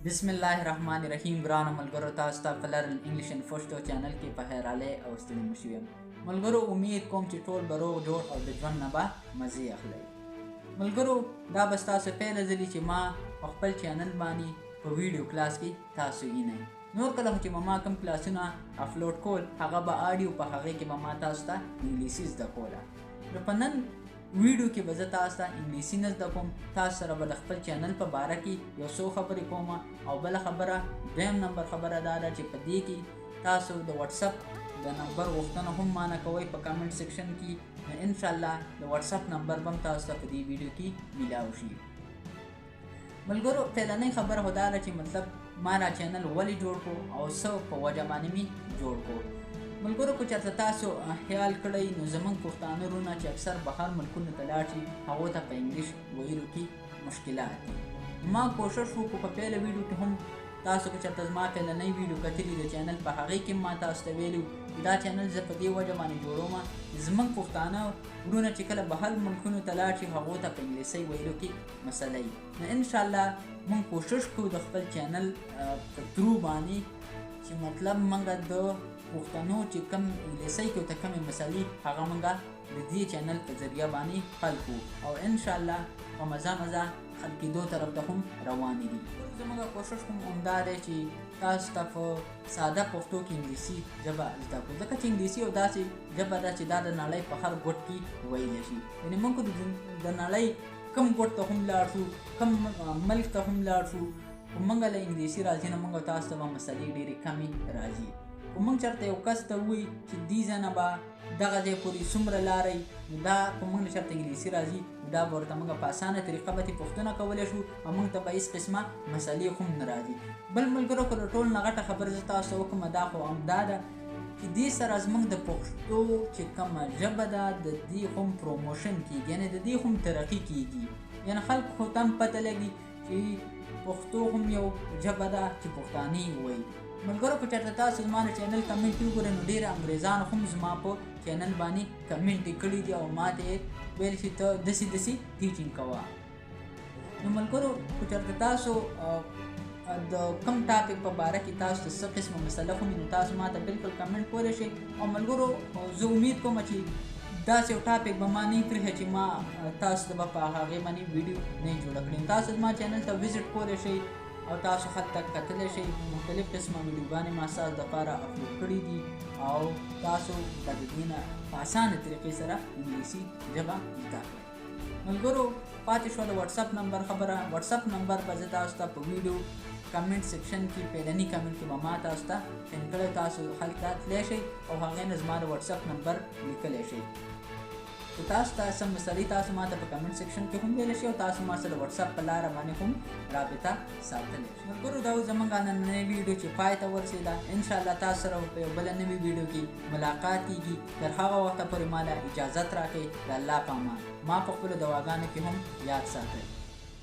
बिस्मिल्लाहिर्रहमानिर्रहीम ګرانو ملګرو تاسو ته په لرل انګلیش ان پښتو چینل کې په خیراله او ستړي مشو یم ملګرو امید کوم چې ټول به روغ جوړ او د ژوند نه به مزې اخلئ ملګرو دا به ستاسو پیله ځلي چې ما په خپل چینل باندې په ویډیو کلاس کې تاسو وینئ نور کله چې ما کوم کلاسونه اپلوډ کول هغه به آډیو په هغې کې به ما تاسو ته انګلیسي زده کوله نو په نن ویډیو کې به زه تاسو ته انګلیسي نه زده کوم تاسو سره به د خپل چینل په باره کې یو څو خبرې کوم او بله خبره دویم نمبر خبره دا ده چې په دې کې تاسو د واتساپ د نمبر غوښتنه هم مانه کوئ په کامنټ سیکشن کې نو انشاءالله د واتساپ نمبر به هم تاسو ته په دې ویډیو کې میلاو شي ملګرو پهلنۍ خبره خو دا ده چې مطلب ما دا چینل ولې جوړ کړو او څه په وجه باندې مې جوړ کړو ملګرو که چېرته تاسو خیال کړئ نو زموږ پښتانه وروڼه چې اکثر بهر ملکونو ته لاړ شي هغو ته په انګلیش ویلو کې مشکلات دي ما کوشش وکړو په پیله ویډیو کې هم تاسو که چېرته زما پهلنۍ ویډیو کتلي د چینل په هغې کې ما تاسو ته ویلي دا چینل زه په دې وجه باندې جوړوم زموږ پښتانه وروڼه چې کله بهر ملکونو ته لاړ شي هغو ته په انګلیسۍ ویلو کې مسله وي نو انشاءالله موږ کوشش کوو د خپل چینل په ترو باندې چې مطلب موږ د پښتنو چې کم انګلیسۍ کې ورته کمې مسلې هغه موږ د دې چینل په ذریعه باندې حل کړو او انشاءالله په مزه حل کېدو طرف ته هم روانې دي زموږ کوشش هم همدا دی چې تاسو ته په ساده پښتو کې انګلیسي ژبه زده کړو ځکه چې انګلیسي یو داسې ژبه ده چې دا د نړۍ په هر ګوټ کې ویلی شي یعنې موږ د نړۍ کم ګوټ ته هم لاړ شو کم ملک ته هم لاړ شو خو موږ له انګلیسي راځي نه موږ تاسو ته به مسلې ډېرې کمې راځي خو موږ چېرته یو کس ته ووایي چې دې ځای نه به دغه ځای پورې څومره لارئ نو دا که موږ نه چېرته انګلیسي راځي نو دا به ورته موږ په اسانه طریقه به ترې پوښتنه کولی شو او موږ ته به هېڅ قسمه مسلې هم نه راځي بل ملګرو که د ټول نه غټه خبره زه تاسو ته وکړم دا خو همدا ده چې دې سره زموږ د پښتو چې کومه ژبه ده د دې هم پروموشن کېږي یعنې د دې هم ترقي کېږي یعنې خلکو خو ته هم پته لګي چې پښتو هم یو ژبه ده چې پښتانه وایي ملګرو که چېرته تاسو زما د چینل کمنټ وګورئ نو ډېره انګریزانو هم زما په چینل باندې کمنټ کړي دي او ما ته یې ویل چې ته داسې داسې ټیچینګ کوه نو ملګرو که چېرته تاسو د کم ټاپک په باره کې تاسو ته څه قسمه مسله هم نو تاسو ما ته بالکل کمنټ کولی شئ او ملګرو زه امید کوم چې داسې یو ټاپک به ما نه پرېښی چې ما تاسو ته به په هغې باندې ویډیو نه جوړه کړې تاسو زما چینل ته وزټ کولی شئ او تاسو هلته کتلی شئ مختلف قسمه ویډیوګانې ما ستاسو دپاره اپلوډ کړي دي او تاسو به د دې نه په اسانه طریقې سره انګلیسي ژبه زده کړئ ملګرو پاتې شوه د واتساپ نمبر خبره واتساپ نمبر به زه تاسو ته په ویډیو کمنټ سیکشن کې پیلني کمنټ کې به ما تاسو ته پین کړی تاسو هلته تللی شئ او هغې نه زما د واتساپ نمبر لیکلی شئ که تاسو ته څه مسلې تاسو ما ته په کمنټ سیکشن کې هم ویلی شئ او تاسو ما سره د واتساپ په لاره باندې هم رابطه ساتلی شئ ملګرو دا اوس زموږ نننۍ ویډیو چې پای ته ورسېده انشاءالله تاسو سره په یو بله نوي ویډیو کې ملاقات کېږي تر هغه وخته پورې ما له اجازت راکړئ د الله په امان ما په خپلو دواګانو کې هم یاد ساتئ